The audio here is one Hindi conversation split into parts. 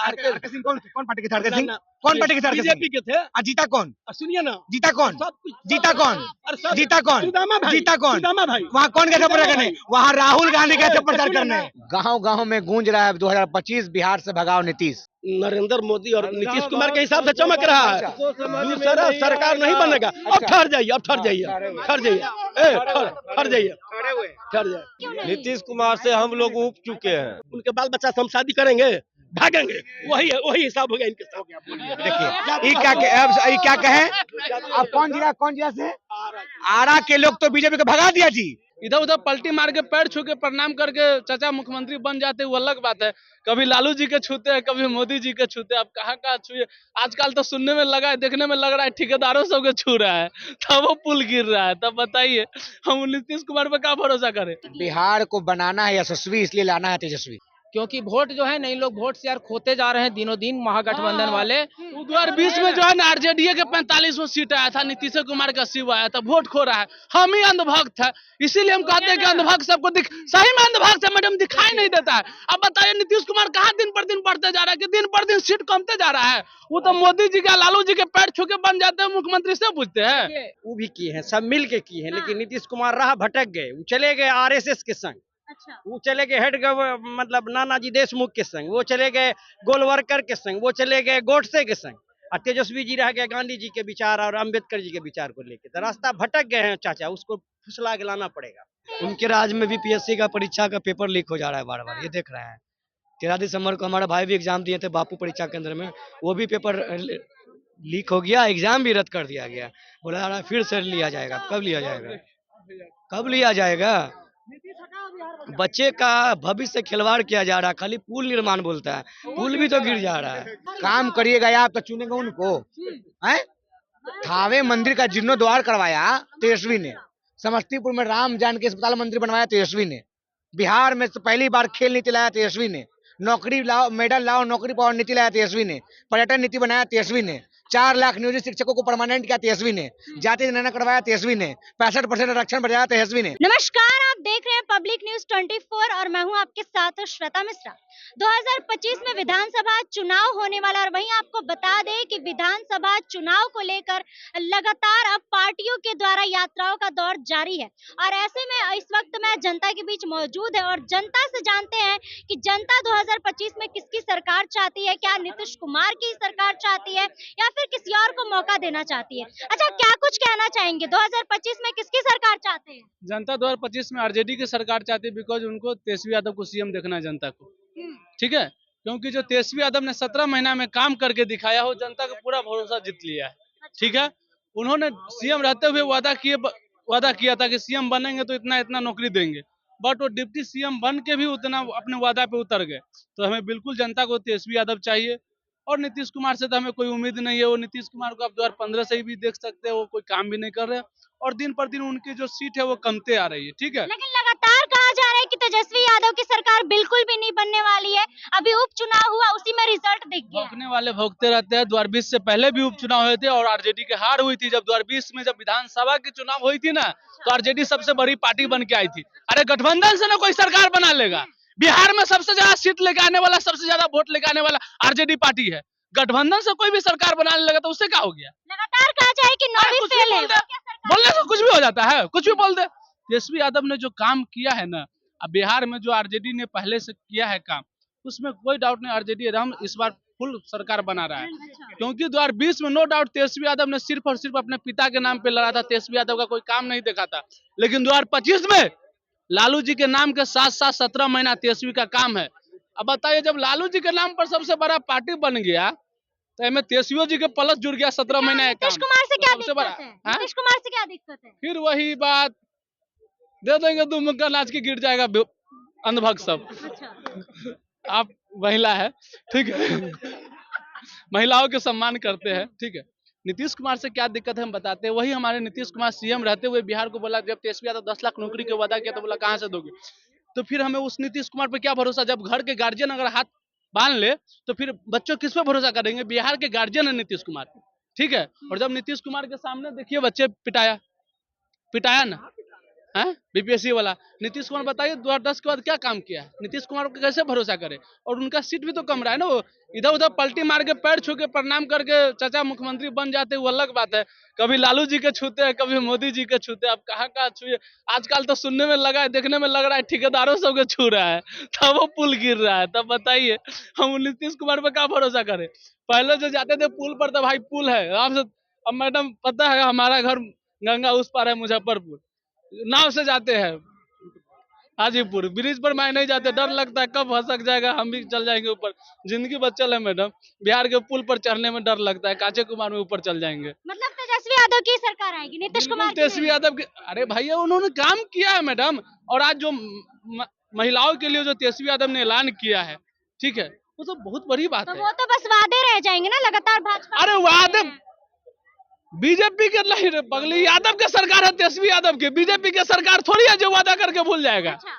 आरके सिंह कौन पार्टी के थे? आरके सिंह कौन पार्टी के थे? बीजेपी के थे। जीता कौन? सुनिए ना, जीता कौन? जीता कौन? जीता कौन? सुदामा भाई, जीता कौन? सुदामा भाई। वहाँ कौन गए थे प्रचार करने? वहाँ राहुल गांधी गए थे प्रचार करने। गांव-गांव में गूंज रहा है 2025 बिहार से भगाओ नीतीश। नरेंद्र मोदी और नीतीश कुमार के हिसाब से चमक रहा है। दूसरा सरकार नहीं बनेगा। अब ठहर जाइए, अब ठहर जाइए, ठहर जाइए, ठहर जाइए, ठहर जाइए। नीतीश कुमार से हम लोग उब चुके हैं। उनके बाल बच्चा से हम शादी करेंगे, भागेंगे, वही हिसाब हो गया इनके साथ। देखिए ये क्या कहे? अब कौन जिला से? आरा के लोग तो बीजेपी को भगा दिया जी। इधर उधर पलटी मार के पैर छू के प्रणाम करके चाचा मुख्यमंत्री बन जाते वो अलग बात है। कभी लालू जी के छूते हैं, कभी मोदी जी के छूते हैं। अब कहाँ छुए? आजकल तो सुनने में लगा है, देखने में लग रहा है ठेकेदारों सब के छू रहा है, तब वो पुल गिर रहा है। तब बताइए हम नीतीश कुमार पे क्या भरोसा करें? बिहार को बनाना है यशस्वी, इसलिए लाना है तेजस्वी। क्योंकि वोट जो है नहीं, लोग वोट से यार खोते जा रहे हैं दिनों दिन महागठबंधन वाले। 2020 में जो है ना आरजेडी के 45 सीट आया था, नीतीश कुमार का 80 आया था। वोट खो रहा है, हम ही अंधभक्त है। इसीलिए हम कहते हैं कि अंधभक्त सबको सही में अंधभक्त है मैडम, दिखाई नहीं देता है। अब बताइए नीतीश कुमार कहाँ दिन पर दिन बढ़ते जा रहा है कि दिन पर दिन सीट कमते जा रहा है? वो तो मोदी जी का लालू जी के पैर छू के बन जाते हैं मुख्यमंत्री से पूछते हैं। वो भी किए हैं, सब मिल के किए हैं, लेकिन नीतीश कुमार राह भटक गए। वो चले गए आरएसएस के संग। अच्छा। वो चले गए मतलब नानाजी देशमुख के संग, वो चले गए गोलवरकर के संग, वो चले गए गोडसे के संग। और तेजस्वी जी रह गए गांधी जी के विचार और अंबेडकर जी के विचार को लेकर। तो रास्ता भटक गए हैं चाचा, उसको फुसला के लाना पड़ेगा। उनके राज में भी पीएससी का परीक्षा का पेपर लीक हो जा रहा है बार बार, ये देख रहे हैं। 13 दिसंबर को हमारा भाई भी एग्जाम दिए थे बापू परीक्षा केंद्र में, वो भी पेपर लीक हो गया, एग्जाम भी रद्द कर दिया गया। बोला जा रहा है फिर से लिया जाएगा। कब लिया जाएगा? कब लिया जाएगा? बच्चे का भविष्य खिलवाड़ किया जा रहा है। खाली पुल निर्माण बोलता है, पुल भी तो गिर जा रहा है। काम करिएगा आप तो चुनेगा उनको हैं? थावे मंदिर का जीर्णोद्वार करवाया तेजस्वी ने, समस्तीपुर में राम जानकी अस्पताल मंदिर बनवाया तेजस्वी ने, बिहार में पहली बार खेल नीति लाया तेजस्वी ने, नौकरी लाओ मेडल लाओ नौकरी पाओ नीति लाया तेजस्वी ने, पर्यटन नीति बनाया तेजस्वी ने, 4 लाख नियोजित शिक्षकों को परमानेंट किया तेजस्वी ने, जाति जनगणना करवाया तेजस्वी ने, 65% आरक्षण बढ़ाया तेजस्वी ने। नमस्कार, आप देख रहे हैं पब्लिक न्यूज 24 और मैं हूं आपके साथ श्वेता मिश्रा। 2025 में विधानसभा चुनाव होने वाला और वहीं आपको बता दें कि विधानसभा चुनाव को लेकर लगातार अब पार्टियों के द्वारा यात्राओं का दौर जारी है। और ऐसे में इस वक्त मैं जनता के बीच मौजूद है और जनता से जानते हैं कि जनता 2025 में किसकी सरकार चाहती है। क्या नीतीश कुमार की सरकार चाहती है या फिर किसी और को मौका देना चाहती है? अच्छा, क्या कुछ कहना चाहेंगे? 2025 में किसकी सरकार चाहते हैं? जनता 2025 में आरजेडी की सरकार चाहती है, बिकॉज उनको तेजस्वी यादव को सीएम देखना है जनता को। ठीक है, क्योंकि जो तेजस्वी यादव ने 17 महीना में काम करके दिखाया हो, जनता का पूरा भरोसा जीत लिया है। ठीक है, उन्होंने सीएम रहते हुए वादा किया था कि सीएम बनेंगे तो इतना इतना नौकरी देंगे, बट वो डिप्टी सीएम बन के भी उतना अपने वादा पे उतर गए। तो हमें बिल्कुल जनता को तेजस्वी यादव चाहिए और नीतीश कुमार से तो हमें कोई उम्मीद नहीं है। वो नीतीश कुमार को आप 2015 से ही भी देख सकते हैं, वो कोई काम भी नहीं कर रहे और दिन पर दिन उनकी जो सीट है वो कमते आ रही है। ठीक है, लेकिन लगातार कहा जा रहा है कि तेजस्वी यादव की सरकार बिल्कुल भी नहीं बनने वाली है। अभी उपचुनाव हुआ, उसी में रिजल्ट दिख गया। भौंकने वाले भौंकते रहते हैं। 2020 से पहले भी उपचुनाव हुए थे और आरजेडी की हार हुई थी। जब 2020 में जब विधानसभा की चुनाव हुई थी ना, तो आरजेडी सबसे बड़ी पार्टी बन के आई थी। अरे गठबंधन से ना कोई सरकार बना लेगा। बिहार में सबसे ज्यादा सीट लेके आने वाला, सबसे ज्यादा वोट लेके आने वाला आरजेडी पार्टी है। गठबंधन से कोई भी सरकार बनाने लगा तो उससे क्या हो गया? लगातार कहा जाए कि नौवीं फेल है। बोलने से कुछ भी हो जाता है, कुछ भी बोल दे। तेजस्वी यादव ने जो काम किया है ना, अब बिहार में जो आरजेडी ने पहले से किया है काम, उसमें कोई डाउट नहीं आरजेडी हम इस बार फुल सरकार बना रहा है। क्योंकि 2020 में नो डाउट तेजस्वी यादव ने सिर्फ और सिर्फ अपने पिता के नाम पे लड़ा था। तेजस्वी यादव का कोई काम नहीं देखा था। लेकिन 2025 में लालू जी के नाम के साथ साथ 17 महीना तेजस्वी का काम है। अब बताइए, जब लालू जी के नाम पर सबसे बड़ा पार्टी बन गया तो इसमें तेजस्वी जी के प्लस जुड़ गया 17 महीना। नीतीश कुमार से क्या दिक्कत है? नीतीश कुमार से क्या दिक्कत है? फिर वही बात, दे देंगे 2 मुक्का नाच के गिर जाएगा अंधभक्त सब। अच्छा। आप महिला है, ठीक है, महिलाओं के सम्मान करते हैं। ठीक है, नीतीश कुमार से क्या दिक्कत है हम बताते हैं। वही हमारे नीतीश कुमार सीएम रहते हुए बिहार को बोला, जब तेजस्वी यादव 10 लाख नौकरी के वादा किया तो बोला कहाँ से दोगे? तो फिर हमें उस नीतीश कुमार पे क्या भरोसा? जब घर के गार्जियन अगर हाथ बांध ले तो फिर बच्चों किस पे भरोसा करेंगे? बिहार के गार्जियन है नीतीश कुमार। ठीक है, और जब नीतीश कुमार के सामने देखिए बच्चे पिटाया ना, हैं बीपीएससी वाला। नीतीश कुमार बताइए 2010 के बाद क्या काम किया है? नीतीश कुमार को कैसे भरोसा करे? और उनका सीट भी तो कम रहा है ना, वो इधर उधर पलटी मार के पैर छू के प्रणाम करके चाचा मुख्यमंत्री बन जाते, वो अलग बात है। कभी लालू जी के छूते हैं, कभी मोदी जी के छूते हैं, अब कहाँ कहाँ छुए। आजकल तो सुनने में लगा है, देखने में लग रहा है ठेकेदारों सबके छू रहा है, तब वो पुल गिर रहा है। तब बताइए हम नीतीश कुमार पे क्या भरोसा करें? पहले जो जाते थे पुल पर, तो भाई पुल है आराम से। अब मैडम पता है हमारा घर गंगा उस पार है, मुजफ्फरपुर, नाव से जाते हैं हाजीपुर, ब्रिज पर मैं नहीं जाते, डर लगता है कब हंसक जाएगा, हम भी चल जाएंगे ऊपर। जिंदगी बचल है मैडम, बिहार के पुल पर चढ़ने में डर लगता है, काचे कुमार में ऊपर चल जाएंगे। मतलब तेजस्वी यादव की सरकार आएगी, नीतीश बिल्कुल कुमार की तेजस्वी नहीं। यादव के, अरे भैया उन्होंने काम किया है मैडम। और आज जो महिलाओं के लिए जो तेजस्वी यादव ने ऐलान किया है, ठीक है, वो तो बहुत बड़ी बात तो है। वो तो बस वादे रह जाएंगे ना, लगातार भाजपा। अरे वादे बीजेपी के नहीं रे पगली, यादव के सरकार है तेजस्वी यादव के, बीजेपी के सरकार थोड़ी है जो वादा करके भूल जाएगा। अच्छा,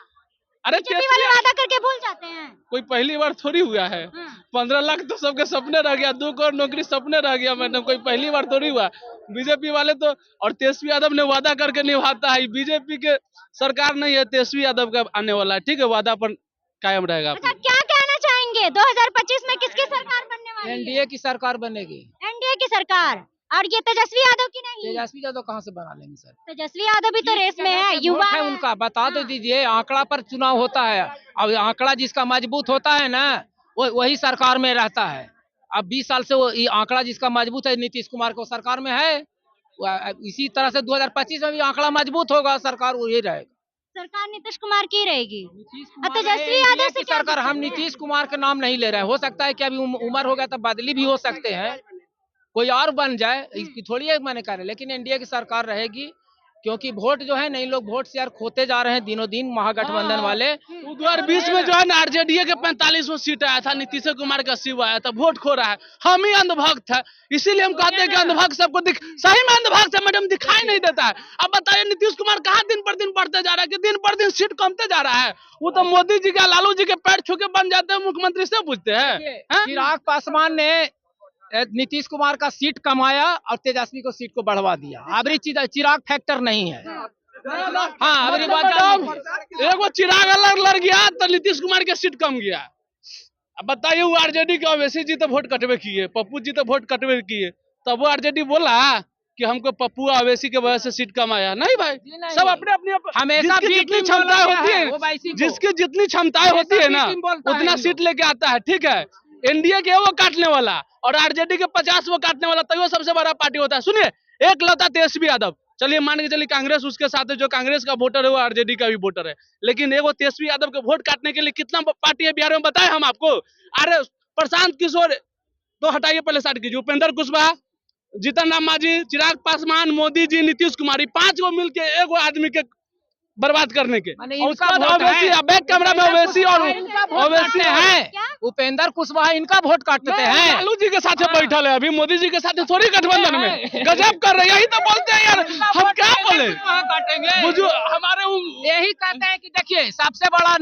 अरे बीजेपी वाले वादा करके भूल जाते हैं। कोई पहली बार थोड़ी हुआ है। 15 लाख तो सबके सपने रह गया, 2 करोड़ नौकरी सपने रह गया मैडम, कोई पहली बार थोड़ी हुआ। बीजेपी वाले तो, और तेजस्वी यादव ने वादा करके निभाता है। बीजेपी के सरकार नहीं है, तेजस्वी यादव का आने वाला है, ठीक है, वादा पर कायम रहेगा। अच्छा, क्या कहना चाहेंगे 2025 में किसकी सरकार बनने वाली है? एनडीए की सरकार बनेगी। एनडीए की सरकार। और ये तेजस्वी यादव की नहीं? तेजस्वी यादव कहाँ से बना लेंगे सर? तेजस्वी यादव भी तो रेस में है, युवा है उनका, बता तो दीजिए। आंकड़ा पर चुनाव होता है, अब आंकड़ा जिसका मजबूत होता है ना, वही सरकार में रहता है। अब 20 साल से वो ये आंकड़ा जिसका मजबूत है, नीतीश कुमार को सरकार में है, इसी तरह से 2025 में भी आंकड़ा मजबूत होगा, सरकार वही रहेगा। सरकार नीतीश कुमार की रहेगी। तेजस्वी तेजस्वी यादव से की क्या सरकार, हम दिक्कत है? नीतीश कुमार के नाम नहीं ले रहे हैं। हो सकता है कि अभी उम्र हो गया तो बदली भी हो सकते हैं, कोई और बन जाए, इसकी थोड़ी है मैंने कहा, लेकिन एनडीए की सरकार रहेगी। क्योंकि वोट जो है ना, इन लोग वोट से यार खोते जा रहे हैं दिनों दिन, महागठबंधन वाले। 2020 में जो है ना आरजेडी के 45 सीट आया था, नीतीश कुमार का 80 आया था, वोट खो रहा है। हम ही अंधभक्त है, इसीलिए हम कहते हैं कि अंधभक्त सबको सही में अंधभक्त है मैडम, दिखाई नहीं देता है। अब बताइए नीतीश कुमार कहाँ दिन पर दिन बढ़ते जा रहा है, कि दिन पर दिन सीट कमते जा रहा है। वो तो मोदी जी का, लालू जी के पैर छू के बन जाते हैं मुख्यमंत्री, से पूछते हैं। चिराग पासवान ने नीतीश कुमार का सीट कमाया और तेजस्वी को सीट को बढ़वा दिया। अबरी चिराग फैक्टर नहीं है। हाँ, अबरी बात एगो चिराग अलग लड़ गया तो नीतीश कुमार के सीट कम गया। अब बताइए वो आरजेडी के ओवैसी जी तो वोट कटवे किए, पप्पू जी तो वोट कटवे किए, तब वो आरजेडी बोला कि हमको पप्पू ओवैसी के वजह से सीट कम आया? नहीं भाई, सब अपने अपने हमेशा जितनी क्षमताएं होती है, जिसकी जितनी क्षमताएं होती है ना, उतना सीट लेके आता है, ठीक है। एनडीए के वो काटने वाला और आरजेडी के 50 वो काटने वाला, तभी वो सबसे बड़ा पार्टी होता है। सुनिए, एक लौता तेजस्वी यादव, चलिए मान के चलिए कांग्रेस उसके साथ है, जो कांग्रेस का वोटर है वो आरजेडी का भी वोटर है, लेकिन एगो तेजस्वी यादव के वोट काटने के लिए कितना पार्टी है बिहार में, बताए हम आपको? अरे प्रशांत किशोर तो हटाइए, पहले साइड कीजिए, उपेंद्र कुशवाहा, जीतन राम मांझी, चिराग पासवान, मोदी जी, नीतीश कुमार, 5 गो मिलके एगो आदमी के बर्बाद करने के। और उसके बाद ओवैसी, बैक कैमरा में ओवैसी और ओवैसी है, उपेंद्र कुशवाहा इनका वोट काटते हैं। लालू जी के साथ बैठल है, अभी मोदी जी के साथ थोड़ी गठबंधन में गजब कर रहे, यही तो बोलते हैं यार, हम क्या बोले काटेंगे बुझो हमारे यही कहते हैं कि देखिए, सबसे बड़ा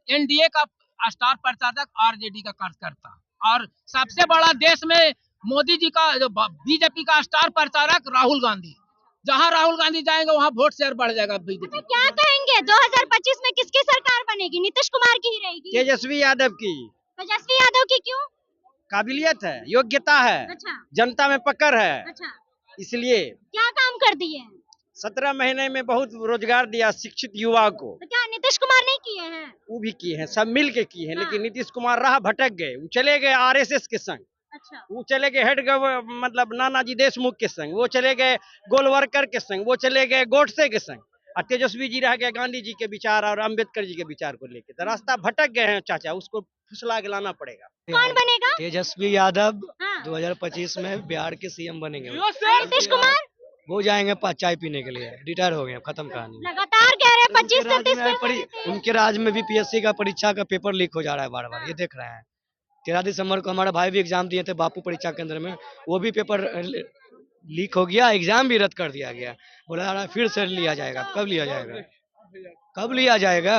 एनडीए का स्टार प्रचारक आरजेडी का कार्यकर्ता, और सबसे बड़ा देश में मोदी जी का, जो बीजेपी का स्टार प्रचारक राहुल गांधी। जहां राहुल गांधी जाएंगे वहां वोट शेयर बढ़ जाएगा बीजेपी। क्या कहेंगे 2025 में किसकी सरकार बनेगी? नीतीश कुमार की ही रहेगी? तेजस्वी यादव की। तेजस्वी यादव की क्यों? काबिलियत है, योग्यता है, अच्छा, जनता में पकड़ है, अच्छा, इसलिए क्या काम कर दिए हैं? 17 महीने में बहुत रोजगार दिया शिक्षित युवा को। तो क्या नीतीश कुमार नहीं किए हैं? वो भी किए हैं, सब मिल के किए हैं, हाँ। लेकिन नीतीश कुमार राह भटक गए। वो चले गए आरएसएस के संग, अच्छा, वो चले गए मतलब नानाजी देशमुख के संग, वो चले गए गोलवरकर के संग, वो चले गए गोडसे के संग, और तेजस्वी जी रह गए गांधी जी के विचार और अंबेडकर जी के विचार को लेकर। तो रास्ता भटक गए हैं चाचा, उसको फुसला के लाना पड़ेगा। कौन बनेगा? तेजस्वी यादव हाँ। 2025 में बिहार के सीएम बनेंगे। नीतीश कुमार वो जाएंगे चाय पीने के लिए, रिटायर हो गए, खत्म कहानी। लगातार कह रहे हैं 25 से 30 उनके राज्य में भी पीएससी का परीक्षा का पेपर लीक हो जा रहा है बार बार, ये देख रहे हैं। 13 दिसंबर को हमारा भाई भी एग्जाम दिए थे बापू परीक्षा केंद्र में, वो भी पेपर लीक हो गया, एग्जाम भी रद्द कर दिया गया। बोला फिर से लिया जाएगा, कब लिया जाएगा, कब लिया जाएगा?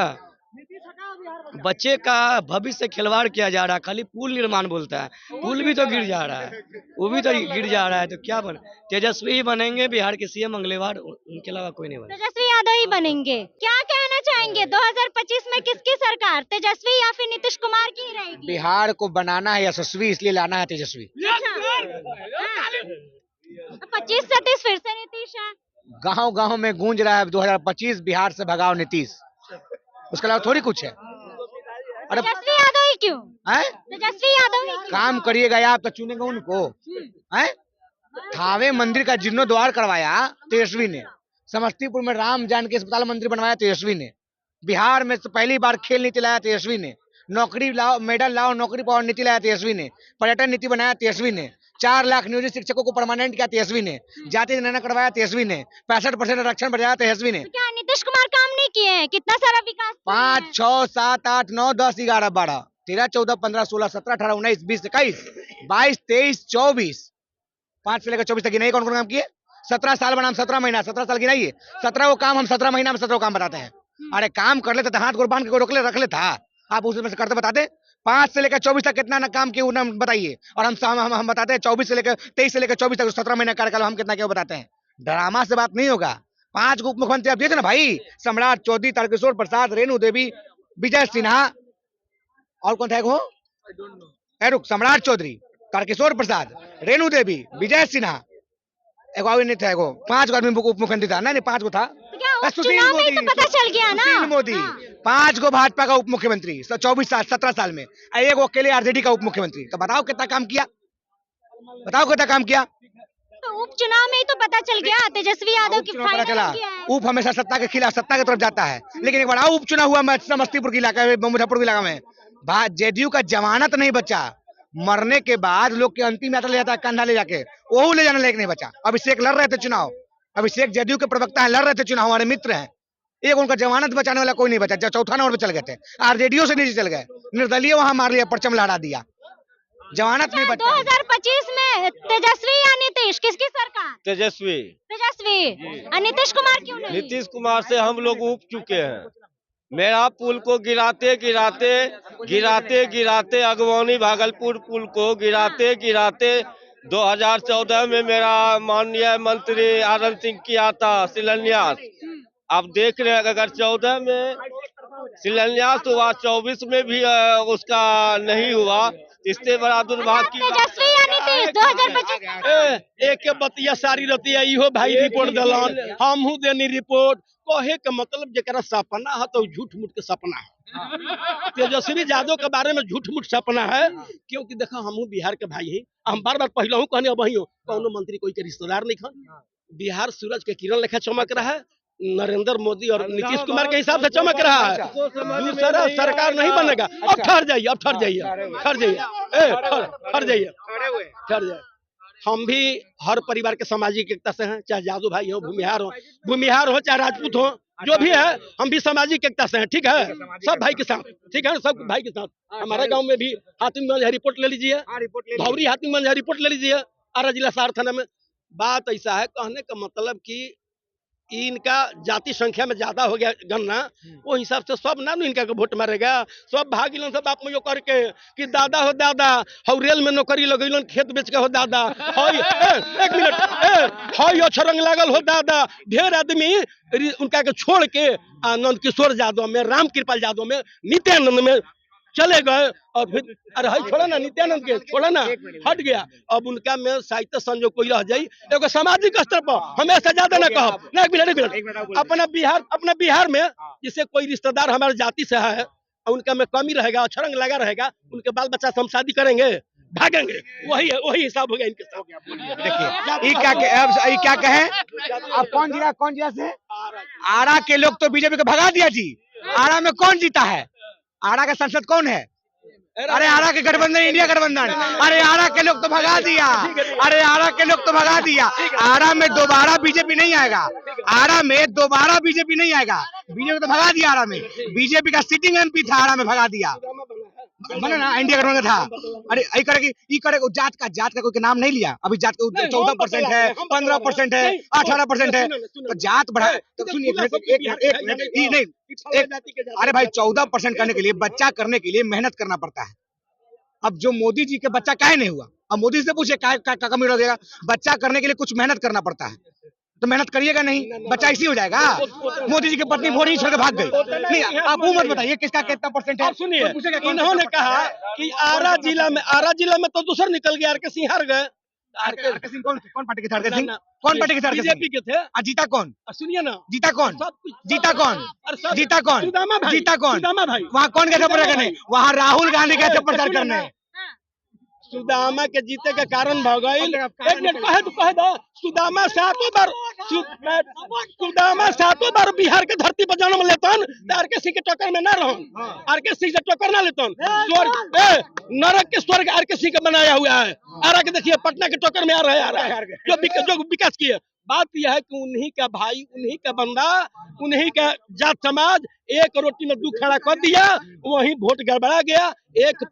बच्चे का भविष्य खिलवाड़ किया जा रहा है। खाली पुल निर्माण बोलता है, पुल भी तो गिर जा रहा है, वो भी तो गिर जा रहा है। तो क्या बन तेजस्वी ही बनेंगे बिहार के सीएम अगले बार, उनके अलावा कोई नहीं बनेगा। तेजस्वी यादव ही बनेंगे। क्या कहना चाहेंगे 2025 में किसकी सरकार, तेजस्वी या फिर नीतीश कुमार की ही रहेगी? बिहार को बनाना है यशस्वी, इसलिए लाना है तेजस्वी। 25 से 30 फिर से नीतीश है। गांव गांव में गूंज रहा है 2025 बिहार से भगाओ नीतीश, उसके अलावा थोड़ी कुछ है। अरे तेजस्वी यादव ही क्यों? हैं? तेजस्वी यादव ही क्यों? काम करिएगा आप तो चुनेंगे उनको। हैं? थावे मंदिर का जीर्णोद्वार करवाया तेजस्वी ने, समस्तीपुर में राम जानकी अस्पताल मंदिर बनवाया तेजस्वी ने, बिहार में पहली बार खेल नीति लाया तेजस्वी ने, नौकरी लाओ मेडल लाओ नौकरी पाओ नीति लाया तेजस्वी ने, पर्यटन नीति बनाया तेजस्वी ने, 4 लाख नियोजित शिक्षकों को परमानेंट किया तेजस्वी ने, जाति जनगणना करवाया तेजस्वी ने, 65% आरक्षण बढ़ाया तेजस्वी ने। तो क्या नीतीश कुमार काम नहीं किए हैं? कितना सारा विकास किए 5, हैं? 6, 7, 8, 9, 10, 11, 12, 13, 14, 15, 16, 17, 18, 19, 20, 21, 22, 23, 24, 5 से लेकर 24 तक गिनाइए कौन कौन काम किए। 17 साल बनाम 17 महीना, 17 साल गिनाइए। 17 वो काम हम 17 महीना में 17 काम बताते हैं। अरे काम कर लेते हाथ गोड़ बांध के रख ले था, आप उसमें से करते बताते। 5 से लेकर 24 तक कितना ना काम किए ना बताइए, और हम बताते हैं 24 से लेकर 23 से लेकर 24 तक 17 महीना कार्यकाल हम कितना क्या बताते हैं। ड्रामा से बात नहीं होगा। 5 को उप मुख्यमंत्री आप दिए थे ना भाई, सम्राट चौधरी, तारकिशोर प्रसाद, रेणु देवी, विजय सिन्हा, और कौन था वो, रुक, सम्राट चौधरी, तारकिशोर प्रसाद, रेणु देवी, विजय सिन्हा, एक और नहीं था, एगो 5 आदमी उप मुख्यमंत्री था। नहीं 5 को था। तो क्या उपचुनाव में ही तो पता चल गया ना। सुशील मोदी, 5 को भाजपा का उप मुख्यमंत्री 24 साल 17 साल में, एक अकेले आरजेडी का उप मुख्यमंत्री। तो बताओ कितना काम किया, बताओ कितना काम किया। तो उपचुनाव में ही तो पता चल गया तेजस्वी यादव की उपचुनाव पता फाइनल चला, किया है। उप हमेशा सत्ता के खिलाफ, सत्ता की तरफ जाता है। लेकिन एक बड़ा उपचुनाव हुआ समस्तीपुर के इलाके में, मुजफ्फरपुर के इलाके में, जेडीयू का जमानत नहीं बचा। मरने के बाद लोग के अंतिम यात्रा ले जाता है कंधा ले जाके, वो ले जाने लायक नहीं बचा। अभिषेक लड़ रहे थे चुनाव, अभिषेक जेडीयू के प्रवक्ता है, लड़ रहे थे चुनाव, हमारे मित्र हैं। एक उनका जमानत बचाने वाला कोई नहीं बचा, जब चौथा नंबर पे चल गए थे, आरजेडीओ से नीचे चल गए, निर्दलीय वहां मार लिया, परचम लहरा दिया, जमानत नहीं बचा। 2025 में तेजस्वी या नीतीश, किसकी सरकार? तेजस्वी। तेजस्वी। और नीतीश कुमार क्यों नहीं? नीतीश कुमार से हम लोग उब चुके हैं। मेरा पुल को गिराते गिराते गिराते गिराते अगवानी भागलपुर पुल को गिराते गिराते 2014 में मेरा माननीय मंत्री आनंद सिंह किया था शिलान्यास। आप देख रहे हैं, अगर 14 में शिलान्यास हुआ, 24 में भी उसका नहीं हुआ, इससे बड़ा दुर्भाग्य की तेजस्वी या नीतीश 2025? एक बतिया सारी रहती है, इहो भाई रिपोर्ट दिलन, हमहू देनी रिपोर्ट। कहे के मतलब जरा सपना है तो झूठ मूठ के सपना है। तेजस्वी यादव के बारे में झूठ मूठ सपना है, क्योंकि देखो हमहू बिहार के भाई हैं। हम बार बार पहले हूँ कहने, अब हो कौनो मंत्री कोई के रिश्तेदार नहीं खन। बिहार सूरज के किरण लेखा चमक रहा है, नरेंद्र मोदी और नीतीश कुमार के हिसाब से चमक रहा है। दूसरा सरकार नहीं बनेगा। अब ठहर जाइए, अब ठहर जाइए, ठहर जाइए, ठहर जाइए, ठहर जाइए। हम भी हर परिवार के सामाजिक एकता से हैं, चाहे जादू भाई हो, भूमिहार हो, चाहे राजपूत हो, जो भी है, हम भी सामाजिक एकता से हैं। ठीक है, सब भाई के साथ, ठीक है, सब भाई के साथ। हमारे गांव में भी हातिमगंज रिपोर्ट ले लीजिए, भौरी हातिमगंज रिपोर्ट ले लीजिए, आरा जिला सार थाना में। बात ऐसा है, कहने का मतलब कि इनका जाति संख्या में ज्यादा हो गया गणना, वो हिसाब से सब ना इनका को वोट मारेगा। सब भाग सब बाप में करके कि दादा हो दादा, हौ रेल में नौकरी लगैलन, खेत बेच के हो दादा, एक मिनट, हई अछरंग लागल हो दादा। ढेर आदमी उनका के छोड़ के नंद किशोर यादव में, राम कृपाल यादव में, नित्यानंद में चले गए, और फिर अरे हई छोड़ा ना, नित्यानंद के छोड़ा ना, हट गया। अब उनका में साहित्य संजोग कोई रह जाई, एगो सामाजिक स्तर पर हमेशा ज्यादा ना कहब ना। एक मिनट, अपना बिहार में जिसे कोई रिश्तेदार हमारे जाति से है, उनका में कमी रहेगा, अछरंग लगा रहेगा, उनके बाल बच्चा से हम शादी करेंगे, भागेंगे, वही हिसाब हो गया इनके साथ। देखिए क्या कहें, आप कौन जिला से? आरा के लोग तो बीजेपी को भगा दिया जी। आरा में कौन जीता है? आरा का सांसद कौन है? अरे आरा के गठबंधन, इंडिया गठबंधन। अरे आरा के लोग तो भगा दिया, अरे आरा के लोग तो भगा दिया। आरा में दोबारा बीजेपी नहीं आएगा, आरा में दोबारा बीजेपी नहीं आएगा। बीजेपी तो भगा दिया, आरा में बीजेपी का सिटिंग एमपी था, आरा में भगा दिया। बना ना इंडिया गठबंधन था। अरे ई करे जात का कोई के नाम नहीं लिया। अभी जात का 14% है, 15% है, 18% है, तो जात बढ़ा। तो सुनिए एक मिनट, अरे भाई 14% करने के लिए, बच्चा करने के लिए मेहनत करना पड़ता है। अब जो मोदी जी के बच्चा काहे नहीं हुआ, अब मोदी से पूछे का कमी रह देगा। बच्चा करने के लिए कुछ मेहनत करना पड़ता है, तो मेहनत करिएगा नहीं, बच्चा इसी हो जाएगा। मोदी जी की पत्नी भोर ही छोड़ के भाग गई। नहीं, आप वो मत बताइए किसका कितना परसेंट है। सुनिए, इन्होंने कहा कि आरा जिला में तो दूसरा निकल गया, आरके सिंह हार गए। आरके सिंह कौन पार्टी के थे? आरके सिंह कौन पार्टी के थे? बीजेपी के थे। जीता कौन? सुनिए ना, जीता कौन? जीता कौन? जीता कौन? सुदामा भाई, जीता कौन? सुदामा भाई। वहाँ कौन गया था प्रचार करने? वहाँ राहुल गांधी गए थे प्रचार करने। सुदामा के जीते के कारण भगाइल। एक मिनट कह दो, सुदामा सातों बार बिहार के धरती पर जन्म लेतन, आरके सिंह के टक्कर में ना रहो, आरके सिंह से टक्कर ना लेतन। स्वर्ग नरक के स्वर्ग आरके सिंह का बनाया हुआ है। आरा के देखिए पटना के टक्कर में आ रहा है जो विकास किए। बात यह है कि उन्हीं का भाई, उन्हीं का बंदा, उन्हीं का जात समाज एक रोटी में दू खड़ा कर दिया, वहीं वोट गड़बड़ा गया। एक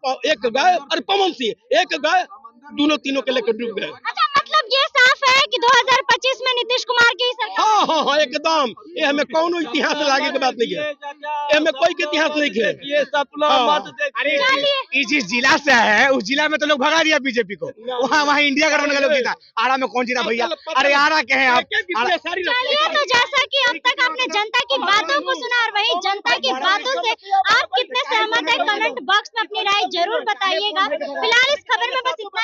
गए, अरे पवन सिंह एक गए, दोनों तीनों के लेकर डूब गए। अच्छा, मतलब ये साफ है कि 2025 में नीतीश कुमार की ही सरकार। हाँ, एकदम। ये हमें कौन इतिहास लागे के बात नहीं है, ये हमें कोई के इतिहास नहीं है। ये सपना मत अरे जिस जिला से है उस जिला में तो लोग भगा दिया बीजेपी को। वहाँ इंडिया गठबंधन का लोग जीता। आरा में कौन जीता भैया? अरे आरा के हैं आप। चलिए, तो जैसा कि अब तक आपने जनता की बातों को सुना और वही जनता की बातों से आप कितने सहमत है, कमेंट बॉक्स में अपनी राय जरूर बताइएगा। फिलहाल इस खबर में बस इतना